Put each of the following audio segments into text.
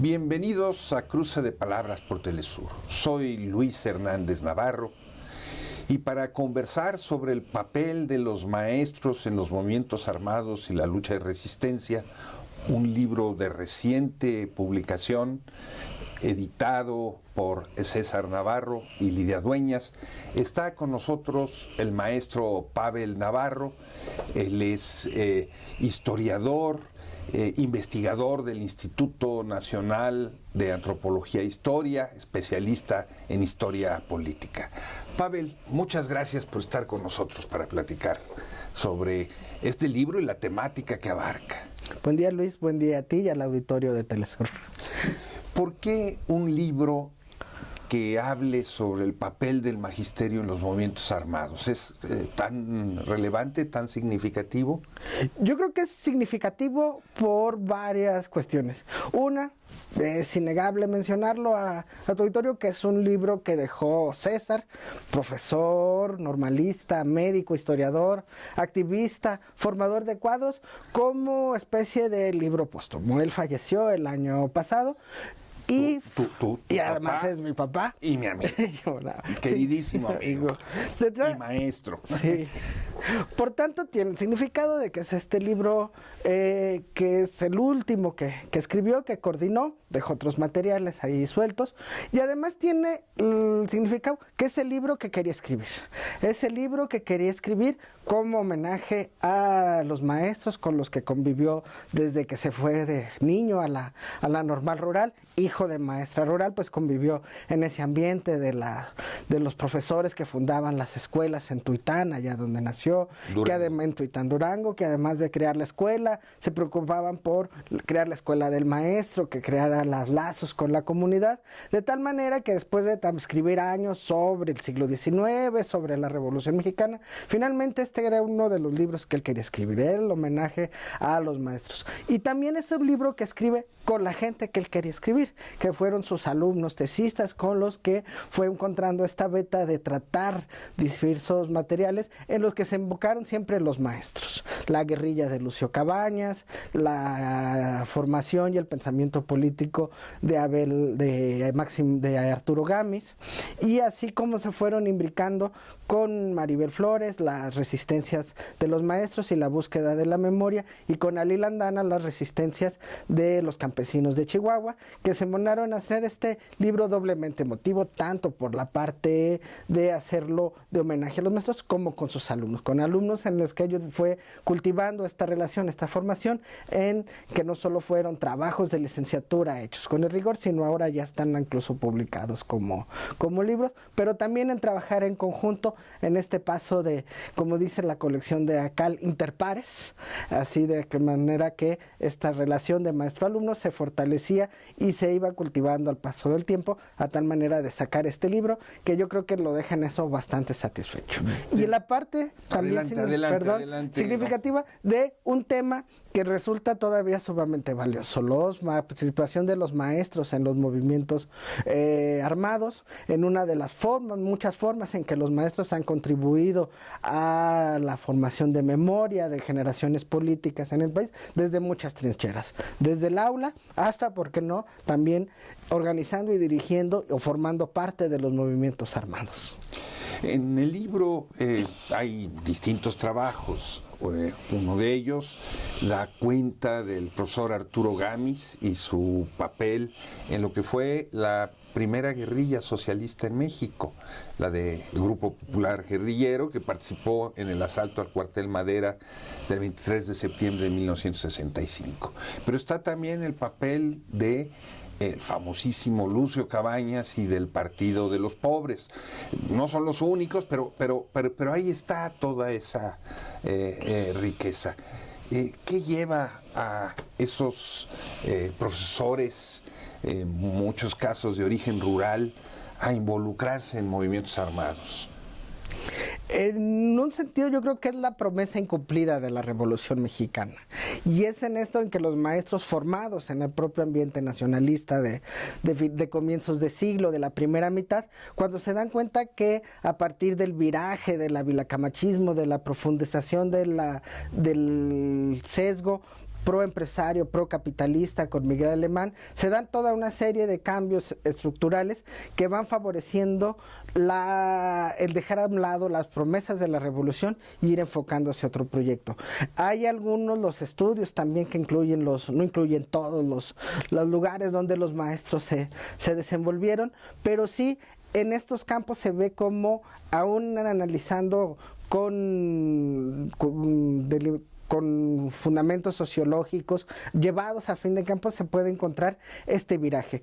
Bienvenidos a Cruce de Palabras por Telesur. Soy Luis Hernández Navarro y para conversar sobre el papel de los maestros en los movimientos armados y la lucha de resistencia, un libro de reciente publicación editado por César Navarro y Lidia Dueñas, está con nosotros el maestro Pavel Navarro. Él es historiador, investigador del Instituto Nacional de Antropología e Historia, especialista en historia política. Pavel, muchas gracias por estar con nosotros para platicar sobre este libro y la temática que abarca. Buen día, Luis, buen día a ti y al auditorio de Telesur. ¿Por qué un libro que hable sobre el papel del magisterio en los movimientos armados? ¿Es tan relevante, tan significativo? Yo creo que es significativo por varias cuestiones. Una, es innegable mencionarlo a tu auditorio, que es un libro que dejó César, profesor, normalista, médico, historiador, activista, formador de cuadros, como especie de libro póstumo. Él falleció el año pasado. Y además es mi papá. Y mi amigo. Queridísimo sí, amigo. Y maestro. Sí. Por tanto, tiene el significado de que es este libro que es el último que escribió, que coordinó, dejó otros materiales ahí sueltos, y además tiene el significado que es el libro que quería escribir. Es el libro que quería escribir como homenaje a los maestros con los que convivió desde que se fue de niño a la normal rural. Hijo de maestra rural, pues convivió en ese ambiente de los profesores que fundaban las escuelas en Tuitán, allá donde nació, que además en Tuitán, Durango, que además de crear la escuela, se preocupaban por crear la escuela del maestro, que creara los lazos con la comunidad, de tal manera que después de escribir años sobre el siglo XIX, sobre la Revolución Mexicana, finalmente este era uno de los libros que él quería escribir, el homenaje a los maestros. Y también es un libro que escribe con la gente que él quería escribir, que fueron sus alumnos tesistas, con los que fue encontrando esta beta de tratar diversos materiales en los que se invocaron siempre los maestros. La guerrilla de Lucio Cabañas, la formación y el pensamiento político de Arturo Gámez, y así como se fueron imbricando con Maribel Flores las resistencias de los maestros y la búsqueda de la memoria, y con Ali Landana las resistencias de los campesinos de Chihuahua, que se monaron a hacer este libro doblemente emotivo, tanto por la parte de hacerlo de homenaje a los maestros como con sus alumnos, con alumnos en los que ellos fue cultivando esta relación, esta formación, en que no solo fueron trabajos de licenciatura hechos con el rigor, sino ahora ya están incluso publicados como libros, pero también en trabajar en conjunto en este paso de, como dice la colección de Acal, interpares, así de que manera que esta relación de maestro-alumno se fortalecía y se iba cultivando al paso del tiempo, a tal manera de sacar este libro, que yo creo que lo deja en eso bastante satisfecho. Y en la parte también significativa de un tema que resulta todavía sumamente valioso, la participación de los maestros en los movimientos armados, en una de las muchas formas en que los maestros han contribuido a la formación de memoria de generaciones políticas en el país, desde muchas trincheras, desde el aula hasta, ¿por qué no?, también organizando y dirigiendo o formando parte de los movimientos armados. En el libro hay distintos trabajos. Uno de ellos, la cuenta del profesor Arturo Gámez y su papel en lo que fue la primera guerrilla socialista en México, la del Grupo Popular Guerrillero, que participó en el asalto al cuartel Madera del 23 de septiembre de 1965. Pero está también el papel de el famosísimo Lucio Cabañas y del Partido de los Pobres. No son los únicos, pero ahí está toda esa riqueza. ¿Qué lleva a esos profesores, en muchos casos de origen rural, a involucrarse en movimientos armados? En un sentido, yo creo que es la promesa incumplida de la Revolución Mexicana, y es en esto en que los maestros formados en el propio ambiente nacionalista de comienzos de siglo, de la primera mitad, cuando se dan cuenta que a partir del viraje del vilacamachismo, de la profundización del sesgo pro empresario, pro capitalista con Miguel Alemán, se dan toda una serie de cambios estructurales que van favoreciendo el dejar a un lado las promesas de la revolución y ir enfocándose a otro proyecto. Hay los estudios también que incluyen no incluyen todos los lugares donde los maestros se desenvolvieron, pero sí en estos campos se ve como, aún analizando con fundamentos sociológicos llevados a fin de campo, se puede encontrar este viraje.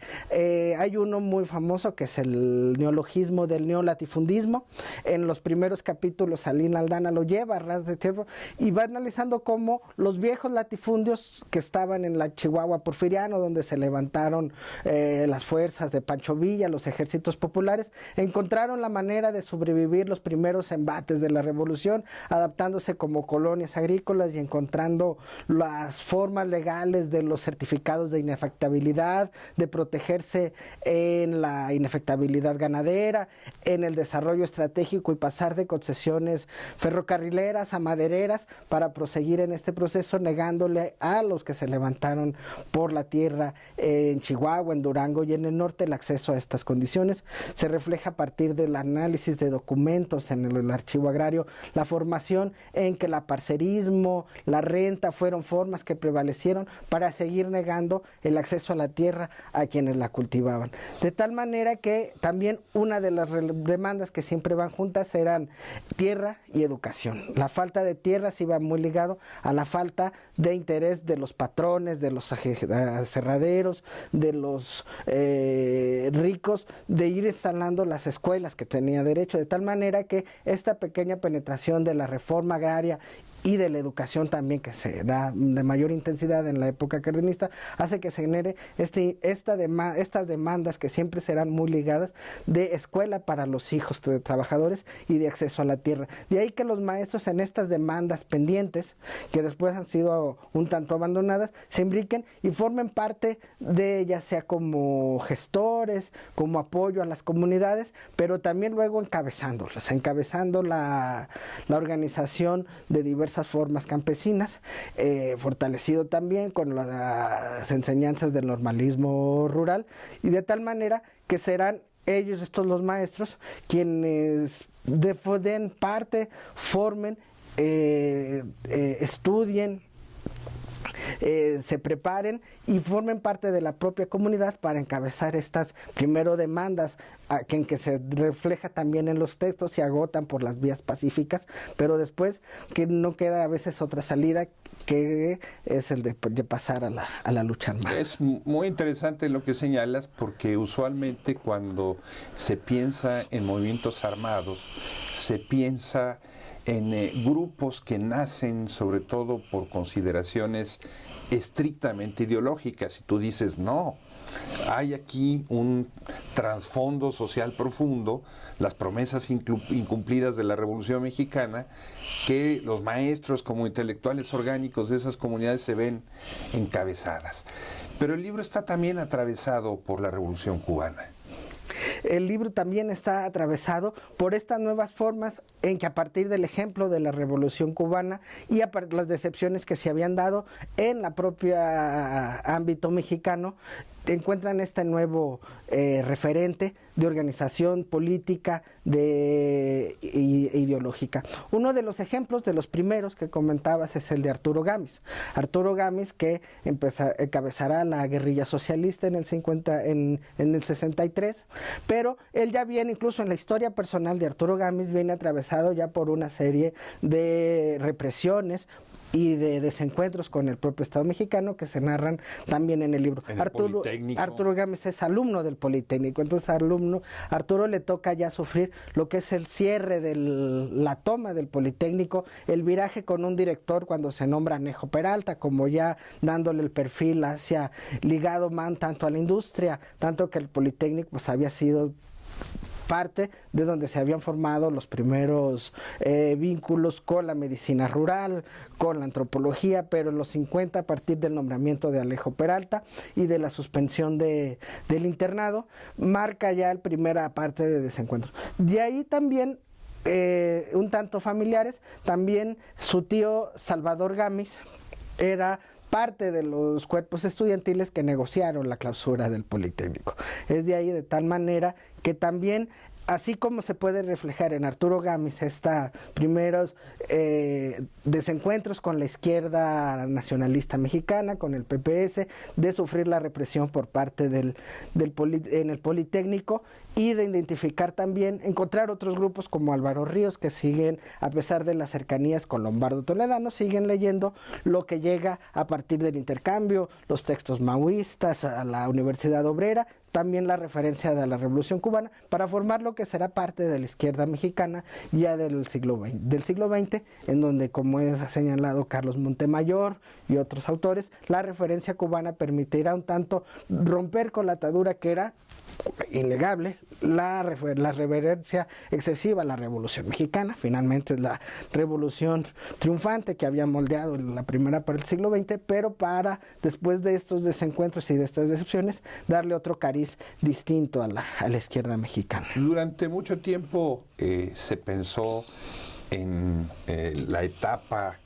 Hay uno muy famoso que es el neologismo del neolatifundismo. En los primeros capítulos Alina Aldana lo lleva a ras de tierra y va analizando cómo los viejos latifundios que estaban en la Chihuahua porfiriano, donde se levantaron las fuerzas de Pancho Villa, los ejércitos populares, encontraron la manera de sobrevivir los primeros embates de la revolución, adaptándose como colonias agrícolas y encontrando las formas legales de los certificados de inefectabilidad, de protegerse en la inefectabilidad ganadera, en el desarrollo estratégico y pasar de concesiones ferrocarrileras a madereras para proseguir en este proceso, negándole a los que se levantaron por la tierra en Chihuahua, en Durango y en el norte el acceso a estas condiciones. Se refleja a partir del análisis de documentos en el archivo agrario, la formación en que el parcerismo, la renta fueron formas que prevalecieron para seguir negando el acceso a la tierra a quienes la cultivaban. De tal manera que también una de las demandas que siempre van juntas eran tierra y educación. La falta de tierras iba muy ligado a la falta de interés de los patrones, de los aserraderos, de los ricos, de ir instalando las escuelas que tenía derecho, de tal manera que esta pequeña penetración de la reforma agraria y de la educación también, que se da de mayor intensidad en la época cardenista, hace que se genere estas demandas que siempre serán muy ligadas de escuela para los hijos de trabajadores y de acceso a la tierra. De ahí que los maestros en estas demandas pendientes, que después han sido un tanto abandonadas, se imbriquen y formen parte de, ya sea como gestores, como apoyo a las comunidades, pero también luego encabezando la organización de diversas formas campesinas, fortalecido también con las enseñanzas del normalismo rural, y de tal manera que serán ellos, los maestros, quienes den parte, formen, estudien, se preparen y formen parte de la propia comunidad para encabezar estas primero demandas en que se refleja también en los textos, se agotan por las vías pacíficas, pero después que no queda a veces otra salida que es el de pasar a la lucha armada. Es muy interesante lo que señalas, porque usualmente cuando se piensa en movimientos armados, se piensa en grupos que nacen sobre todo por consideraciones estrictamente ideológicas, y tú dices, no, hay aquí un trasfondo social profundo, las promesas incumplidas de la Revolución Mexicana, que los maestros como intelectuales orgánicos de esas comunidades se ven encabezadas. Pero el libro está también atravesado por la Revolución Cubana. El libro también está atravesado por estas nuevas formas en que, a partir del ejemplo de la Revolución Cubana y a las decepciones que se habían dado en la propia ámbito mexicano, encuentran este nuevo referente de organización política ideológica. Uno de los ejemplos, de los primeros que comentabas, es el de Arturo Gámez. Arturo Gámez, que encabezará la guerrilla socialista en el 63, pero él ya viene, incluso en la historia personal de Arturo Gámez, viene atravesado ya por una serie de represiones y de desencuentros con el propio Estado mexicano que se narran también en el libro. Arturo Gámez es alumno del Politécnico, entonces Arturo le toca ya sufrir lo que es el cierre de la toma del Politécnico, el viraje con un director cuando se nombra Anejo Peralta, como ya dándole el perfil hacia ligado tanto a la industria, tanto que el Politécnico pues había sido parte de donde se habían formado los primeros vínculos con la medicina rural, con la antropología, pero en los 50, a partir del nombramiento de Alejo Peralta y de la suspensión del internado, marca ya la primera parte de desencuentro. De ahí también, un tanto familiares, también su tío Salvador Gámez era parte de los cuerpos estudiantiles que negociaron la clausura del Politécnico. Es de ahí de tal manera que también, así como se puede reflejar en Arturo Gámez estos primeros desencuentros con la izquierda nacionalista mexicana, con el PPS, de sufrir la represión por parte en el Politécnico, y de identificar también, encontrar otros grupos como Álvaro Ríos, que siguen, a pesar de las cercanías con Lombardo Toledano, siguen leyendo lo que llega a partir del intercambio, los textos maoístas, a la Universidad Obrera, también la referencia de la Revolución Cubana, para formar lo que será parte de la izquierda mexicana ya del siglo XX, en donde, como es señalado Carlos Montemayor y otros autores, la referencia cubana permitirá un tanto romper con la atadura que era innegable, la reverencia excesiva a la Revolución Mexicana. Finalmente es la revolución triunfante que había moldeado la primera parte del siglo XX, pero para, después de estos desencuentros y de estas decepciones, darle otro cariz distinto a la izquierda mexicana. Durante mucho tiempo se pensó en la etapa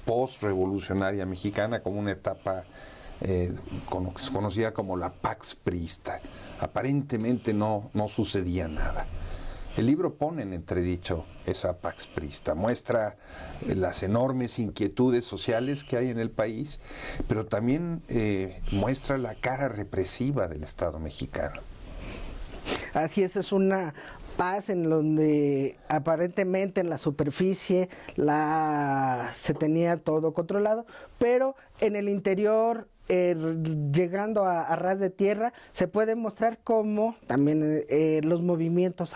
post-revolucionaria mexicana como una etapa conocida como la Pax Priista. Aparentemente no sucedía nada. El libro pone en entredicho esa Pax Priista, muestra las enormes inquietudes sociales que hay en el país, pero también muestra la cara represiva del Estado mexicano. Así es una paz en donde aparentemente en la superficie se tenía todo controlado, pero en el interior, llegando a ras de tierra, se puede mostrar cómo también los movimientos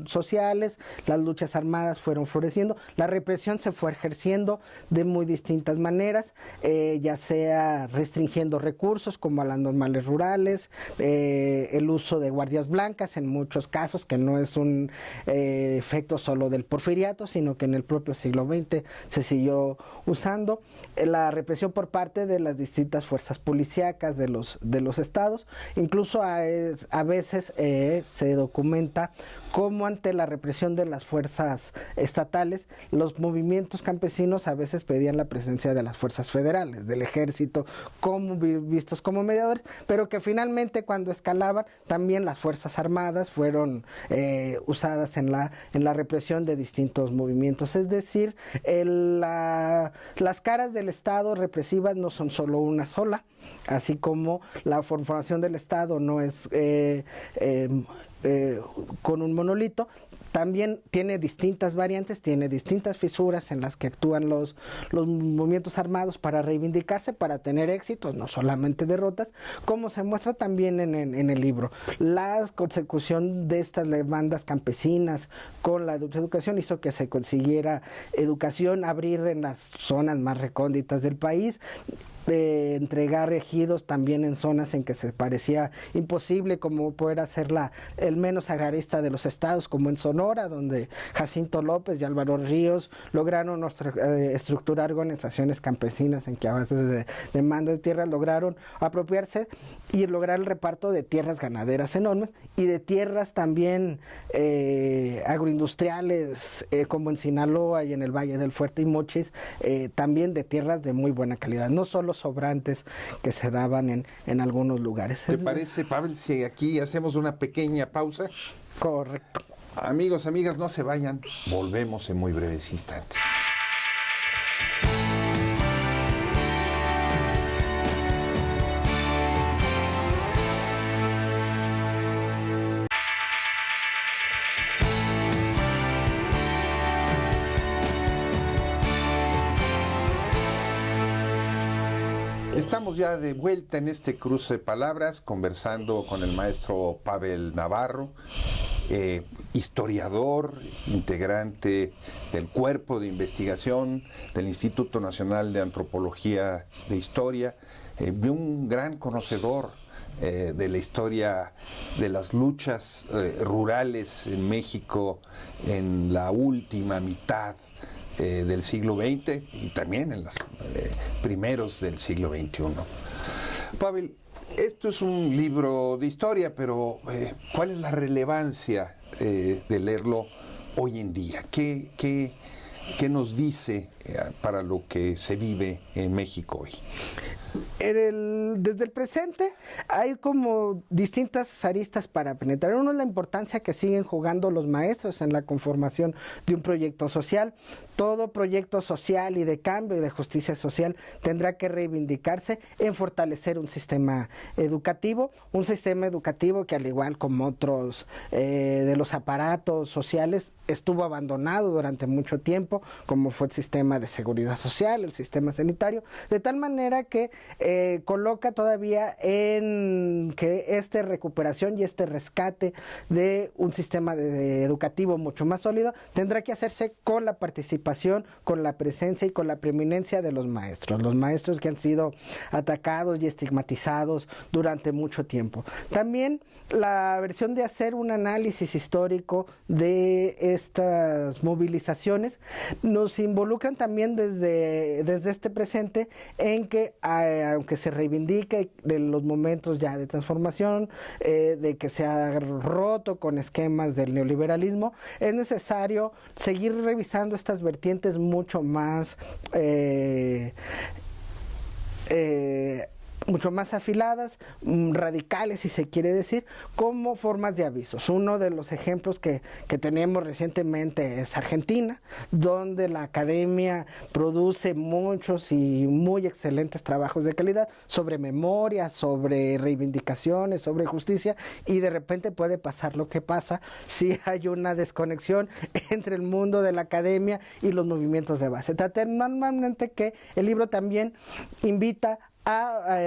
sociales, las luchas armadas fueron floreciendo, la represión se fue ejerciendo de muy distintas maneras, ya sea restringiendo recursos como a las normales rurales, el uso de guardias blancas en muchos casos, que no es un efecto solo del porfiriato, sino que en el propio siglo XX se siguió usando, la represión por parte de las distintas fuerzas policíacas de los estados. Incluso a veces se documenta cómo ante la represión de las fuerzas estatales, los movimientos campesinos a veces pedían la presencia de las fuerzas federales, del ejército, como vistos como mediadores, pero que finalmente, cuando escalaban, también las fuerzas armadas fueron usadas en la represión de distintos movimientos. Es decir, las caras del Estado represivas no son solo una sola, así como la formación del Estado no es con un monolito, también tiene distintas variantes, tiene distintas fisuras en las que actúan los movimientos armados para reivindicarse, para tener éxitos, no solamente derrotas, como se muestra también en el libro. La consecución de estas demandas campesinas con la educación hizo que se consiguiera educación, abrir en las zonas más recónditas del país, entregar ejidos también en zonas en que se parecía imposible, como poder hacerla el menos agrarista de los estados, como en Sonora, donde Jacinto López y Álvaro Ríos lograron estructurar organizaciones campesinas en que a base de demanda de tierras lograron apropiarse y lograr el reparto de tierras ganaderas enormes y de tierras también agroindustriales, como en Sinaloa y en el Valle del Fuerte y Mochis, también de tierras de muy buena calidad, no solo sobrantes que se daban en algunos lugares. ¿Te parece, Pavel, si aquí hacemos una pequeña pausa? Correcto. Amigos, amigas, no se vayan, volvemos en muy breves instantes. Estamos ya de vuelta en este cruce de palabras, conversando con el maestro Pavel Navarro, historiador, integrante del cuerpo de investigación del Instituto Nacional de Antropología de Historia, un gran conocedor de la historia de las luchas rurales en México en la última mitad del siglo XX y también en los primeros del siglo XXI. Pavel, esto es un libro de historia, pero ¿cuál es la relevancia de leerlo hoy en día? ¿Qué ¿Qué nos dice para lo que se vive en México hoy? Desde el presente hay como distintas aristas para penetrar. Uno es la importancia que siguen jugando los maestros en la conformación de un proyecto social. Todo proyecto social y de cambio y de justicia social tendrá que reivindicarse en fortalecer un sistema educativo que, al igual como otros de los aparatos sociales, estuvo abandonado durante mucho tiempo, como fue el sistema de seguridad social, el sistema sanitario, de tal manera que coloca todavía en que esta recuperación y este rescate de un sistema educativo mucho más sólido tendrá que hacerse con la participación, con la presencia y con la preeminencia de los maestros que han sido atacados y estigmatizados durante mucho tiempo. También la versión de hacer un análisis histórico de estas movilizaciones nos involucran también desde este presente en que aunque se reivindique de los momentos ya de transformación, de que se ha roto con esquemas del neoliberalismo, es necesario seguir revisando estas vertientes mucho más afiladas, radicales, si se quiere decir, como formas de avisos. Uno de los ejemplos que tenemos recientemente es Argentina, donde la academia produce muchos y muy excelentes trabajos de calidad sobre memoria, sobre reivindicaciones, sobre justicia, y de repente puede pasar lo que pasa si hay una desconexión entre el mundo de la academia y los movimientos de base. Normalmente que el libro también invita a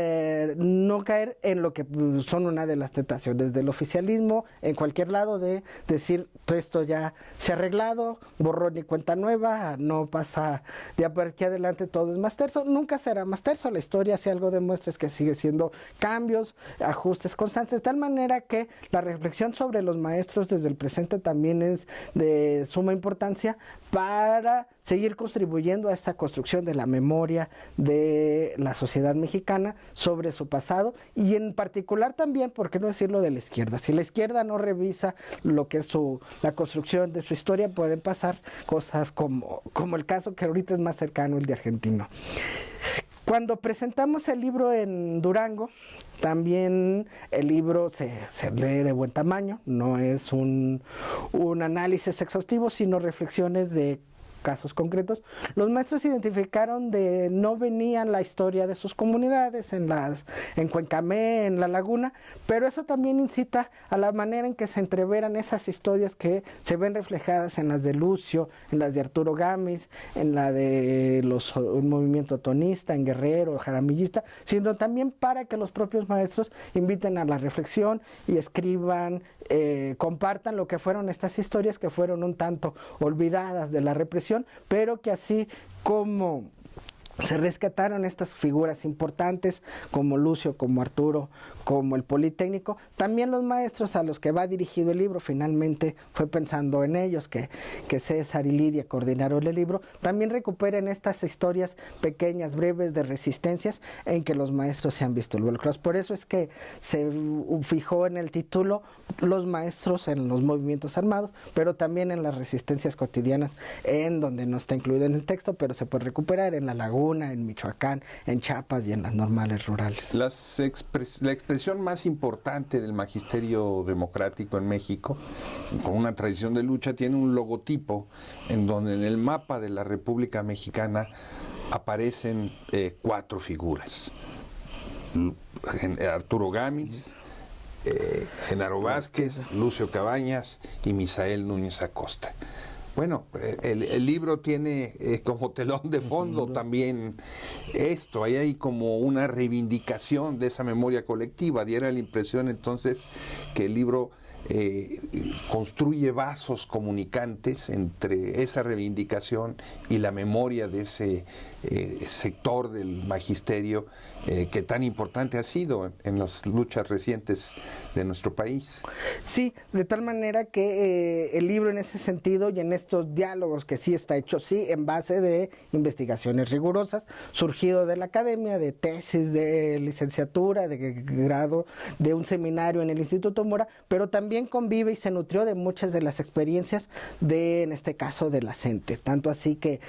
no caer en lo que son una de las tentaciones del oficialismo en cualquier lado, de decir todo esto ya se ha arreglado, borrón y cuenta nueva, no pasa de aquí adelante, todo es más terso. Nunca será más terso. La historia, si algo demuestra, es que sigue siendo cambios, ajustes constantes, de tal manera que la reflexión sobre los maestros desde el presente también es de suma importancia para seguir contribuyendo a esta construcción de la memoria de la sociedad mexicana sobre su pasado, y en particular también, por qué no decirlo, de la izquierda. Si la izquierda no revisa lo que es la construcción de su historia, pueden pasar cosas como el caso que ahorita es más cercano, el de Argentina. Cuando presentamos el libro en Durango, también el libro se lee de buen tamaño, no es un análisis exhaustivo, sino reflexiones de casos concretos. Los maestros identificaron de no venían la historia de sus comunidades en Cuencamé, en La Laguna, pero eso también incita a la manera en que se entreveran esas historias que se ven reflejadas en las de Lucio, en las de Arturo Gámez, en la de el movimiento otonista, en Guerrero, el jaramillista, sino también para que los propios maestros inviten a la reflexión y escriban, compartan lo que fueron estas historias que fueron un tanto olvidadas de la represión, pero que así como se rescataron estas figuras importantes como Lucio, como Arturo, como el Politécnico, también los maestros a los que va dirigido el libro, finalmente fue pensando en ellos, que César y Lidia coordinaron el libro, también recuperen estas historias pequeñas, breves, de resistencias en que los maestros se han visto involucrados. Por eso es que se fijó en el título los maestros en los movimientos armados, pero también en las resistencias cotidianas, en donde no está incluido en el texto, pero se puede recuperar en La Laguna, en Michoacán, en Chiapas y en las normales rurales. La expresión más importante del magisterio democrático en México, con una tradición de lucha, tiene un logotipo en donde en el mapa de la República Mexicana aparecen 4 figuras: Arturo Gámez, Genaro Vázquez, Lucio Cabañas y Misael Núñez Acosta. Bueno, el libro tiene como telón de fondo también esto. Ahí hay como una reivindicación de esa memoria colectiva. Diera la impresión entonces que el libro construye vasos comunicantes entre esa reivindicación y la memoria de ese sector del magisterio que tan importante ha sido en las luchas recientes de nuestro país. Sí, de tal manera que el libro en ese sentido y en estos diálogos que sí está hecho, sí, en base de investigaciones rigurosas, surgido de la academia, de tesis de licenciatura, de grado, de un seminario en el Instituto Mora, pero también también convive y se nutrió de muchas de las experiencias en este caso, de la CENTE. Tanto así que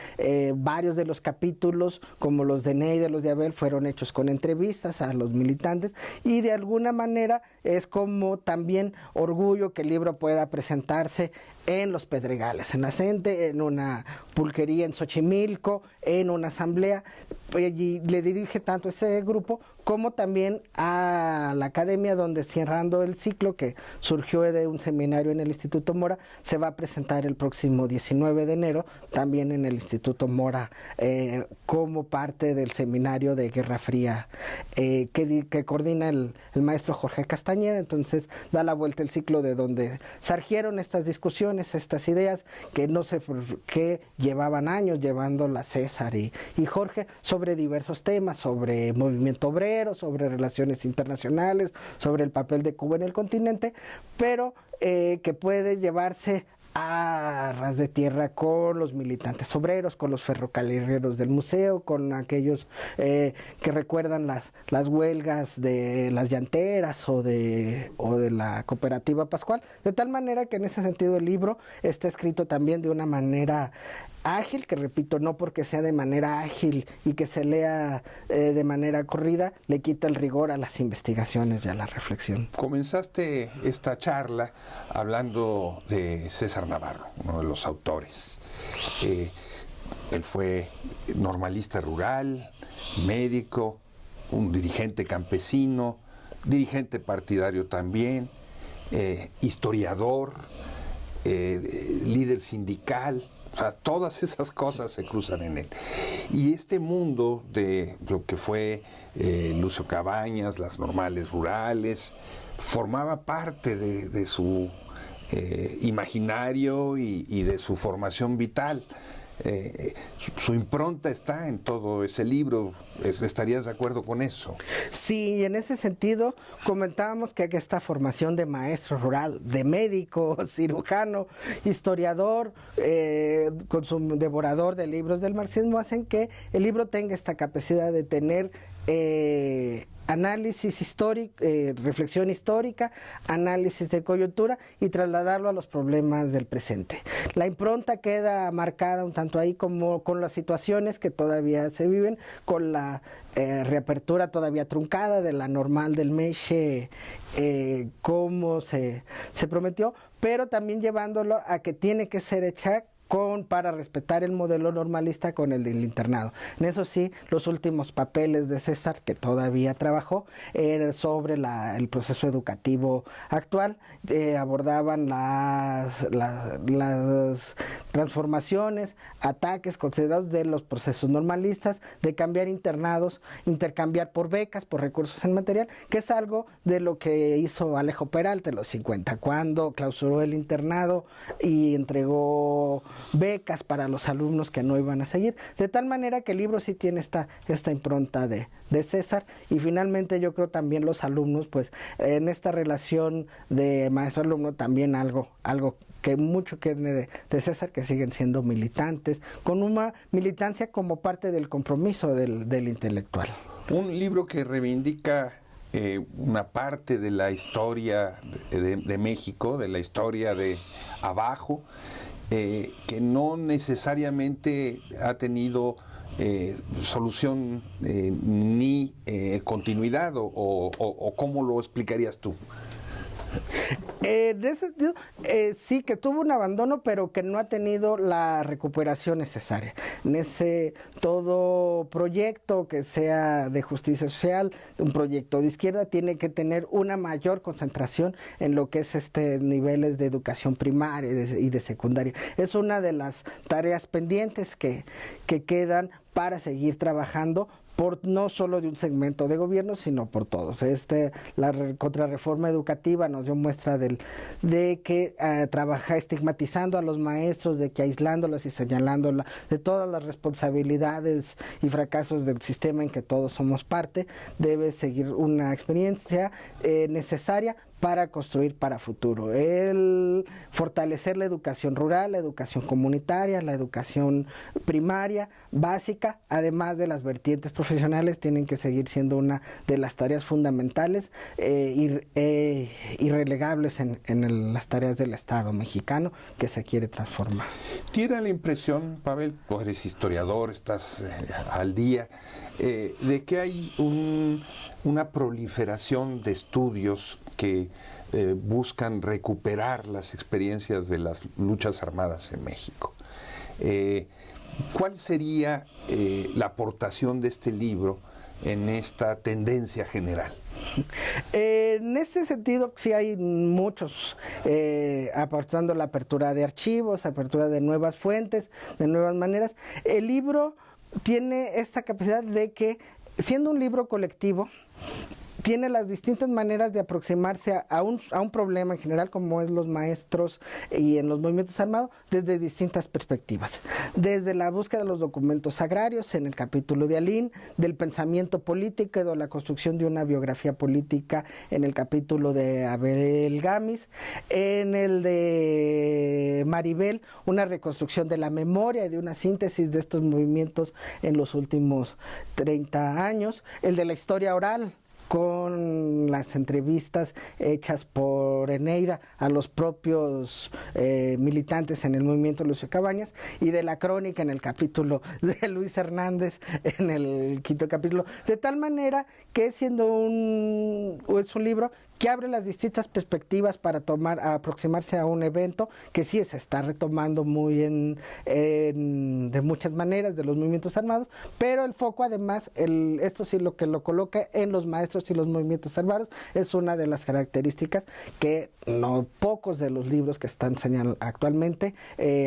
varios de los capítulos, como los de Ney, de los de Abel, fueron hechos con entrevistas a los militantes, y de alguna manera es como también orgullo que el libro pueda presentarse en los Pedregales, en la CENTE, en una pulquería en Xochimilco, en una asamblea, y le dirige tanto ese grupo como también a la academia, donde, cerrando el ciclo que surgió de un seminario en el Instituto Mora, se va a presentar el próximo 19 de enero también en el Instituto Mora, como parte del seminario de Guerra Fría que coordina el maestro Jorge Castañeda. Entonces da la vuelta el ciclo de donde surgieron estas discusiones, estas ideas que no sé por qué llevaban años llevándolas César y Jorge, sobre diversos temas, sobre movimiento obrero, sobre relaciones internacionales, sobre el papel de Cuba en el continente, pero que puede llevarse a ras de tierra con los militantes obreros, con los ferrocarrileros del museo, con aquellos que recuerdan las huelgas de las llanteras o de la cooperativa Pascual, de tal manera que en ese sentido el libro está escrito también de una manera ágil, que repito, no porque sea de manera ágil y que se lea de manera corrida, le quita el rigor a las investigaciones y a la reflexión. Comenzaste esta charla hablando de César Navarro, uno de los autores. Él fue normalista rural, médico, un dirigente campesino, dirigente partidario también, historiador, líder sindical. O sea, todas esas cosas se cruzan en él. Y este mundo de lo que fue Lucio Cabañas, las normales rurales, formaba parte de su imaginario y de su formación vital. Su impronta está en todo ese libro. ¿Estarías de acuerdo con eso? Sí, en ese sentido comentábamos que esta formación de maestro rural, de médico, cirujano, historiador, con su devorador de libros del marxismo, hacen que el libro tenga esta capacidad de tener análisis histórico, reflexión histórica, análisis de coyuntura y trasladarlo a los problemas del presente. La impronta queda marcada un tanto ahí como con las situaciones que todavía se viven, con la reapertura todavía truncada de la normal del Meche, como se prometió, pero también llevándolo a que tiene que ser hecha para respetar el modelo normalista con el del internado. En eso sí, los últimos papeles de César, que todavía trabajó, eran sobre el proceso educativo actual, abordaban las transformaciones, ataques considerados de los procesos normalistas, de cambiar internados, intercambiar por becas, por recursos en material, que es algo de lo que hizo Alejo Peralta en los 50, cuando clausuró el internado y entregó becas para los alumnos que no iban a seguir, de tal manera que el libro sí tiene esta impronta de César. Y finalmente yo creo también los alumnos, pues en esta relación de maestro-alumno también algo que mucho que de César, que siguen siendo militantes, con una militancia como parte del compromiso del intelectual. Un libro que reivindica una parte de la historia de México, de la historia de abajo, que no necesariamente ha tenido solución ni continuidad, o ¿cómo lo explicarías tú? De ese sentido, sí, que tuvo un abandono, pero que no ha tenido la recuperación necesaria. En ese todo proyecto que sea de justicia social, un proyecto de izquierda, tiene que tener una mayor concentración en lo que es niveles de educación primaria y de secundaria. Es una de las tareas pendientes que quedan para seguir trabajando, no solo de un segmento de gobierno, sino por todos. La contrarreforma educativa nos dio muestra de que trabaja estigmatizando a los maestros, de que aislándolos y señalándolos de todas las responsabilidades y fracasos del sistema en que todos somos parte. Debe seguir una experiencia necesaria para construir para futuro. El fortalecer la educación rural, la educación comunitaria, la educación primaria, básica, además de las vertientes profesionales, tienen que seguir siendo una de las tareas fundamentales y relegables en las tareas del Estado mexicano que se quiere transformar. ¿Tiene la impresión, Pavel, tú eres historiador, estás al día, de que hay una proliferación de estudios que buscan recuperar las experiencias de las luchas armadas en México? ¿Cuál sería la aportación de este libro en esta tendencia general? En este sentido, sí hay muchos aportando la apertura de archivos, apertura de nuevas fuentes, de nuevas maneras. El libro tiene esta capacidad de que, siendo un libro colectivo, tiene las distintas maneras de aproximarse a un problema en general, como es los maestros y en los movimientos armados, desde distintas perspectivas. Desde la búsqueda de los documentos agrarios, en el capítulo de Alín, del pensamiento político y de la construcción de una biografía política, en el capítulo de Abel Gamis, en el de Maribel, una reconstrucción de la memoria y de una síntesis de estos movimientos en los últimos 30 años, el de la historia oral, con las entrevistas hechas por Eneida a los propios militantes en el movimiento Lucio Cabañas, y de la crónica en el capítulo de Luis Hernández, en el quinto capítulo, de tal manera que es un libro que abre las distintas perspectivas para aproximarse a un evento que sí se está retomando muy de muchas maneras de los movimientos armados, pero el foco además, esto sí lo que lo coloca en los maestros y los movimientos armados, es una de las características que no pocos de los libros que están enseñando actualmente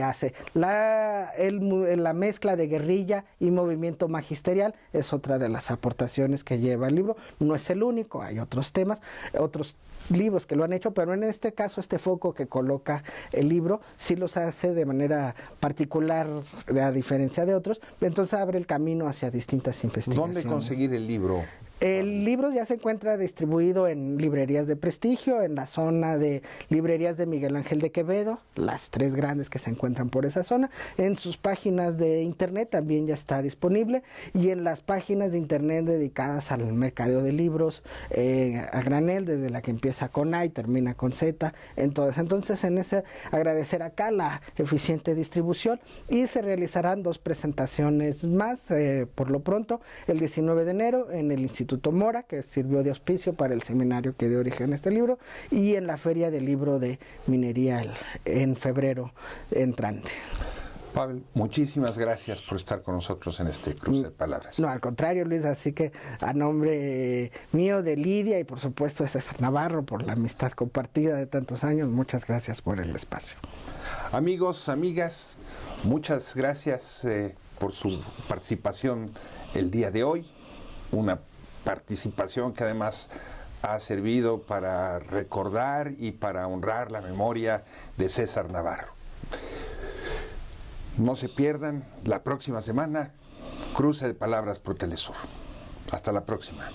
hace. La mezcla de guerrilla y movimiento magisterial es otra de las aportaciones que lleva el libro. No es el único, hay otros temas, otros libros que lo han hecho, pero en este caso este foco que coloca el libro sí los hace de manera particular, a diferencia de otros, entonces abre el camino hacia distintas investigaciones. ¿Dónde conseguir el libro? El libro ya se encuentra distribuido en librerías de prestigio, en la zona de librerías de Miguel Ángel de Quevedo, las 3 grandes que se encuentran por esa zona. En sus páginas de internet también ya está disponible, y en las páginas de internet dedicadas al mercadeo de libros a granel, desde la que empieza con A y termina con Z, en todas. Entonces, en ese, agradecer acá la eficiente distribución, y se realizarán 2 presentaciones más por lo pronto, el 19 de enero en el Instituto Mora, que sirvió de auspicio para el seminario que dio origen a este libro, y en la Feria del Libro de Minería en febrero entrante. Pavel, muchísimas gracias por estar con nosotros en este cruce de palabras. No, al contrario, Luis, así que a nombre mío, de Lidia y por supuesto de César Navarro, por la amistad compartida de tantos años, muchas gracias por el espacio. Amigos, amigas, muchas gracias por su participación el día de hoy, una participación que además ha servido para recordar y para honrar la memoria de César Navarro. No se pierdan la próxima semana, Cruce de Palabras por Telesur. Hasta la próxima.